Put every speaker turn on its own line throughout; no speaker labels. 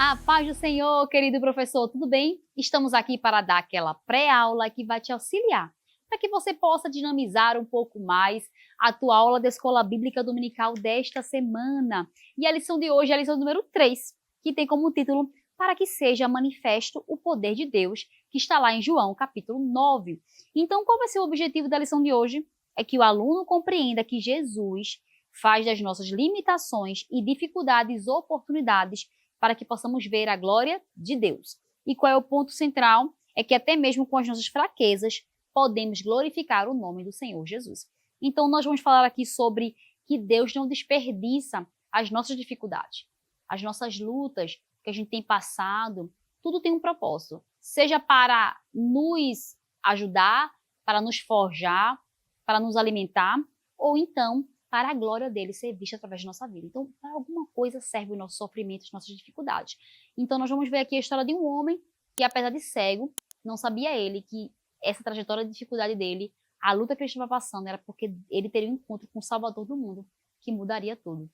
A paz do Senhor, querido professor, tudo bem? Estamos aqui para dar aquela pré-aula que vai te auxiliar, para que você possa dinamizar um pouco mais a tua aula da Escola Bíblica Dominical desta semana. E a lição de hoje é a lição número 3, que tem como título Para que seja manifesto o poder de Deus, que está lá em João, capítulo 9. Então, qual vai ser o objetivo da lição de hoje? É que o aluno compreenda que Jesus faz das nossas limitações e dificuldades oportunidades para que possamos ver a glória de Deus. E qual é o ponto central? É que até mesmo com as nossas fraquezas, podemos glorificar o nome do Senhor Jesus. Então, nós vamos falar aqui sobre que Deus não desperdiça as nossas dificuldades, as nossas lutas que a gente tem passado, tudo tem um propósito, seja para nos ajudar, para nos forjar, para nos alimentar, ou então para a glória dele ser vista através da nossa vida. Então, para alguma coisa serve o nosso sofrimento, as nossas dificuldades. Então, nós vamos ver aqui a história de um homem que, apesar de cego, não sabia ele que essa trajetória de dificuldade dele, a luta que ele estava passando, era porque ele teria um encontro com o Salvador do mundo, que mudaria tudo.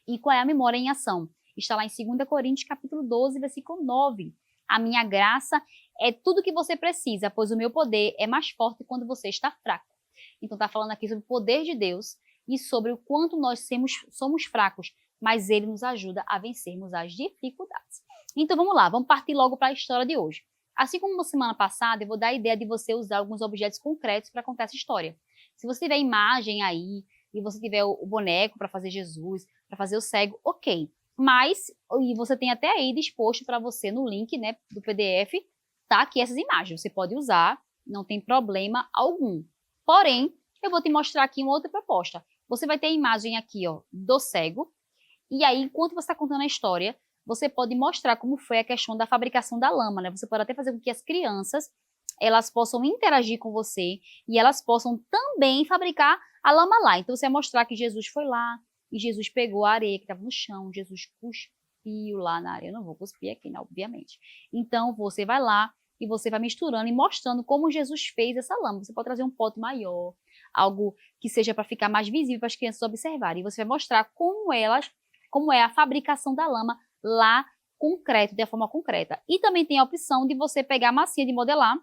E qual é a memória em ação? Está lá em 2 Coríntios, capítulo 12, versículo 9. A minha graça é tudo que você precisa, pois o meu poder é mais forte quando você está fraco. Então, está falando aqui sobre o poder de Deus e sobre o quanto nós somos fracos, mas ele nos ajuda a vencermos as dificuldades. Então vamos lá, vamos partir logo para a história de hoje. Assim como na semana passada, eu vou dar a ideia de você usar alguns objetos concretos para contar essa história. Se você tiver imagem aí, e você tiver o boneco para fazer Jesus, para fazer o cego, ok. Mas, e você tem até aí disposto para você no link, né, do PDF, tá aqui essas imagens. Você pode usar, não tem problema algum. Porém, eu vou te mostrar aqui uma outra proposta. Você vai ter a imagem aqui, ó, do cego. E aí, enquanto você está contando a história, você pode mostrar como foi a questão da fabricação da lama, né? Você pode até fazer com que as crianças, elas possam interagir com você e elas possam também fabricar a lama lá. Então, você vai mostrar que Jesus foi lá e Jesus pegou a areia que estava no chão, Jesus cuspiu lá na areia. Eu não vou cuspir aqui, né, obviamente. Então, você vai lá e você vai misturando e mostrando como Jesus fez essa lama. Você pode trazer um pote maior, algo que seja para ficar mais visível para as crianças observarem. E você vai mostrar como é a fabricação da lama lá concreto, de forma concreta. E também tem a opção de você pegar a massinha de modelar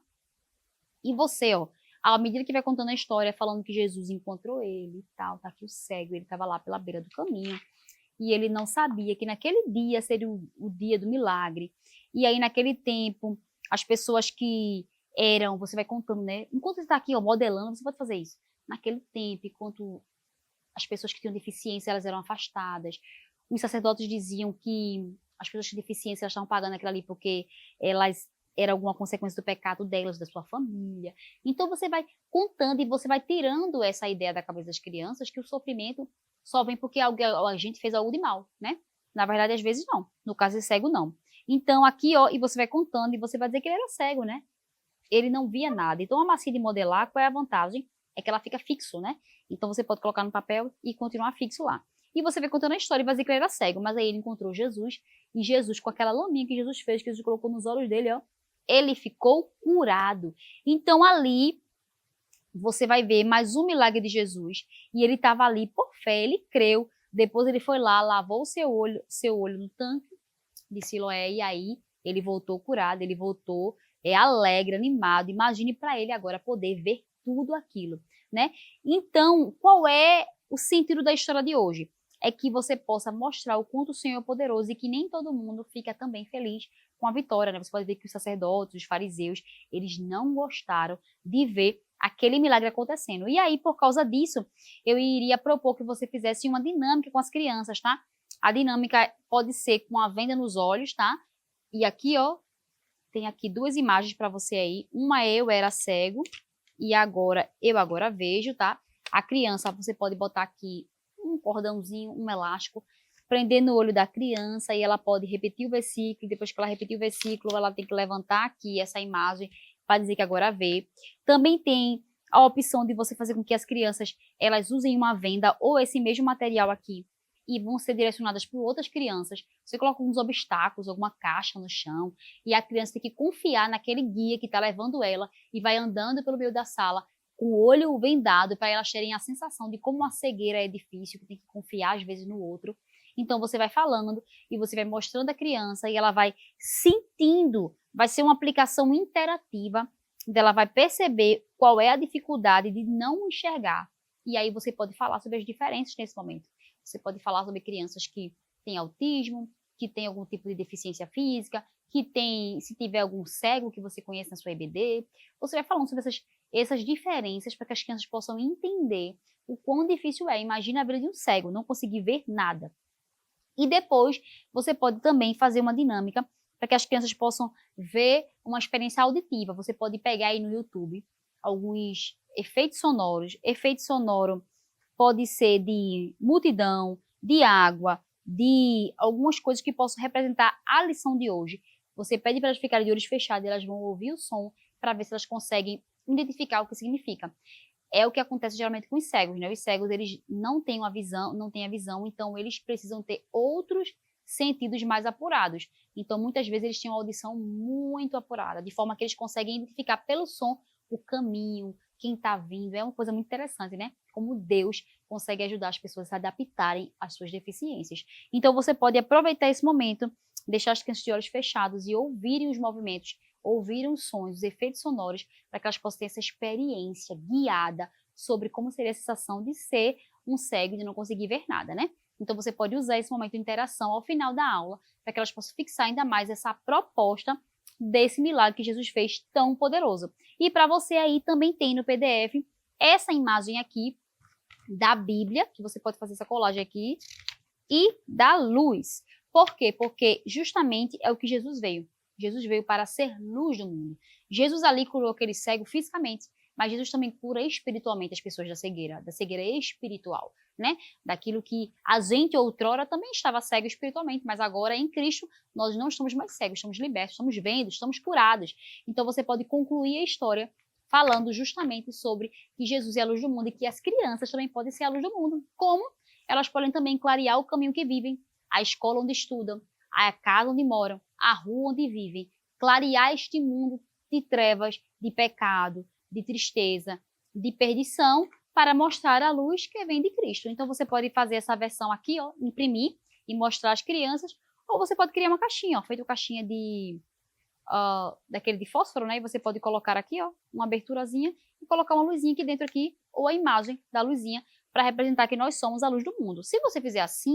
e você, ó, à medida que vai contando a história, falando que Jesus encontrou ele e tal, tá aqui o cego, ele estava lá pela beira do caminho, e ele não sabia que naquele dia seria o dia do milagre. E aí, naquele tempo, as pessoas que eram, você vai contando, né? Enquanto você está aqui, ó, modelando, você pode fazer isso. Naquele tempo, enquanto as pessoas que tinham deficiência, elas eram afastadas. Os sacerdotes diziam que as pessoas com deficiência, elas estavam pagando aquilo ali porque elas era alguma consequência do pecado delas, da sua família. Então, você vai contando e você vai tirando essa ideia da cabeça das crianças que o sofrimento só vem porque a gente fez algo de mal, né? Na verdade, às vezes não. No caso de cego, não. Então, aqui, ó, e você vai contando e você vai dizer que ele era cego, né? Ele não via nada. Então, a massinha de modelar, qual é a vantagem? É que ela fica fixo, né? Então, você pode colocar no papel e continuar fixo lá. E você vai contando a história e vai dizer que ele era cego, mas aí ele encontrou Jesus, e Jesus, com aquela laminha que Jesus fez, que Jesus colocou nos olhos dele, ó, ele ficou curado. Então, ali, você vai ver mais um milagre de Jesus, e ele estava ali por fé, ele creu, depois ele foi lá, lavou o seu olho no tanque de Siloé, e aí ele voltou curado, ele voltou alegre, animado. Imagine para ele agora poder ver tudo aquilo, né? Então, qual é o sentido da história de hoje? É que você possa mostrar o quanto o Senhor é poderoso e que nem todo mundo fica também feliz com a vitória, né? Você pode ver que os sacerdotes, os fariseus, eles não gostaram de ver aquele milagre acontecendo. E aí, por causa disso, eu iria propor que você fizesse uma dinâmica com as crianças, tá? A dinâmica pode ser com a venda nos olhos, tá? E aqui, ó, tem aqui duas imagens para você aí. Uma eu era cego e agora eu agora vejo, tá? A criança, você pode botar aqui um cordãozinho, um elástico, prender no olho da criança e ela pode repetir o versículo. Depois que ela repetir o versículo, ela tem que levantar aqui essa imagem para dizer que agora vê. Também tem a opção de você fazer com que as crianças elas usem uma venda ou esse mesmo material aqui e vão ser direcionadas por outras crianças. Você coloca uns obstáculos, alguma caixa no chão, e a criança tem que confiar naquele guia que está levando ela e vai andando pelo meio da sala com o olho vendado para elas terem a sensação de como uma cegueira é difícil, que tem que confiar às vezes no outro. Então você vai falando e você vai mostrando a criança e ela vai sentindo, vai ser uma aplicação interativa, ela vai perceber qual é a dificuldade de não enxergar. E aí você pode falar sobre as diferenças nesse momento. Você pode falar sobre crianças que têm autismo, que têm algum tipo de deficiência física, que tem, se tiver algum cego que você conhece na sua EBD. Você vai falando sobre essas diferenças para que as crianças possam entender o quão difícil é. Imagina a vida de um cego, não conseguir ver nada. E depois você pode também fazer uma dinâmica para que as crianças possam ver uma experiência auditiva. Você pode pegar aí no YouTube alguns efeitos sonoros. Efeito sonoro pode ser de multidão, de água, de algumas coisas que possam representar a lição de hoje. Você pede para elas ficarem de olhos fechados e elas vão ouvir o som para ver se elas conseguem identificar o que significa. É o que acontece geralmente com os cegos, né? Os cegos, eles não têm a visão, então eles precisam ter outros sentidos mais apurados. Então, muitas vezes, eles têm uma audição muito apurada, de forma que eles conseguem identificar pelo som o caminho, quem está vindo. É uma coisa muito interessante, né? Como Deus consegue ajudar as pessoas a se adaptarem às suas deficiências. Então, você pode aproveitar esse momento, deixar as crianças de olhos fechados e ouvirem os movimentos, ouvirem os sons, os efeitos sonoros, para que elas possam ter essa experiência guiada sobre como seria a sensação de ser um cego e de não conseguir ver nada, né? Então, você pode usar esse momento de interação ao final da aula, para que elas possam fixar ainda mais essa proposta desse milagre que Jesus fez tão poderoso. E para você aí também tem no PDF essa imagem aqui da Bíblia, que você pode fazer essa colagem aqui, e da luz. Por quê? Porque justamente é o que Jesus veio. Jesus veio para ser luz do mundo. Jesus ali curou aquele cego fisicamente, mas Jesus também cura espiritualmente as pessoas da cegueira espiritual, né? Daquilo que a gente outrora também estava cego espiritualmente, mas agora em Cristo nós não estamos mais cegos, estamos libertos, estamos vendo, estamos curados. Então você pode concluir a história falando justamente sobre que Jesus é a luz do mundo e que as crianças também podem ser a luz do mundo. Como? Elas podem também clarear o caminho que vivem, a escola onde estudam, a casa onde moram, a rua onde vivem, clarear este mundo de trevas, de pecado, de tristeza, de perdição, para mostrar a luz que vem de Cristo. Então você pode fazer essa versão aqui, ó, imprimir e mostrar às crianças, ou você pode criar uma caixinha, ó, feita caixinha de daquele de fósforo, né? E você pode colocar aqui, ó, uma aberturazinha e colocar uma luzinha aqui dentro aqui, ou a imagem da luzinha para representar que nós somos a luz do mundo. Se você fizer assim,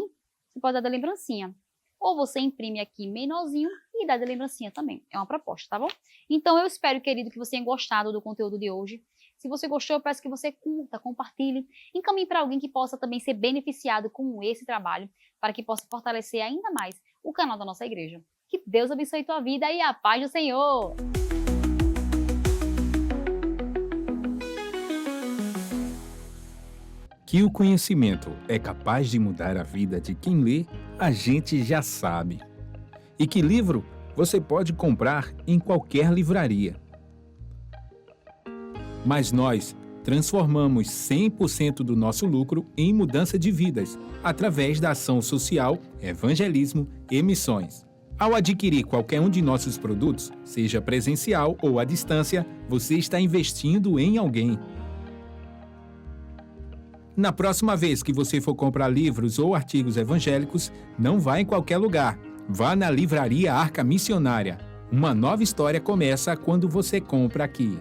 você pode dar da lembrancinha. Ou você imprime aqui menorzinho e dá de lembrancinha também. É uma proposta, tá bom? Então eu espero, querido, que você tenha gostado do conteúdo de hoje. Se você gostou, eu peço que você curta, compartilhe, encaminhe para alguém que possa também ser beneficiado com esse trabalho, para que possa fortalecer ainda mais o canal da nossa igreja. Que Deus abençoe tua vida e a paz do Senhor!
Que o conhecimento é capaz de mudar a vida de quem lê, a gente já sabe. E que livro você pode comprar em qualquer livraria. Mas nós transformamos 100% do nosso lucro em mudança de vidas, através da ação social, evangelismo e missões. Ao adquirir qualquer um de nossos produtos, seja presencial ou à distância, você está investindo em alguém. Na próxima vez que você for comprar livros ou artigos evangélicos, não vá em qualquer lugar. Vá na Livraria Arca Missionária. Uma nova história começa quando você compra aqui.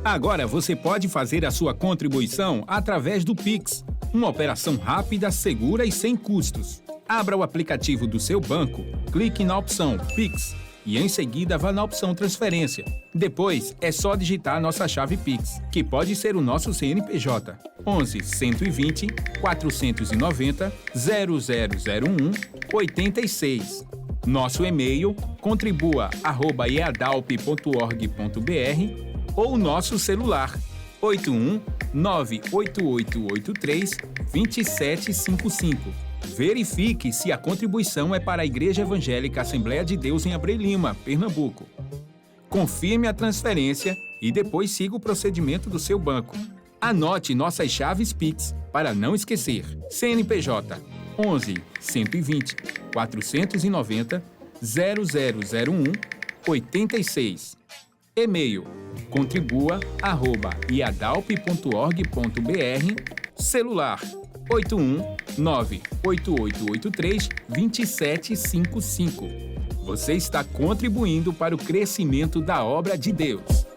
Agora você pode fazer a sua contribuição através do Pix. Uma operação rápida, segura e sem custos. Abra o aplicativo do seu banco, clique na opção Pix e em seguida vá na opção Transferência. Depois é só digitar a nossa chave Pix, que pode ser o nosso CNPJ 11 120 490 0001 86. Nosso e-mail contribua@eadalp.org.br ou nosso celular 81 98883 2755. Verifique se a contribuição é para a Igreja Evangélica Assembleia de Deus em Abreu Lima, Pernambuco. Confirme a transferência e depois siga o procedimento do seu banco. Anote nossas chaves Pix para não esquecer. CNPJ 11 120 490 0001 86. E-mail contribua@iadalp.org.br Celular 819-8883-2755. Você está contribuindo para o crescimento da obra de Deus.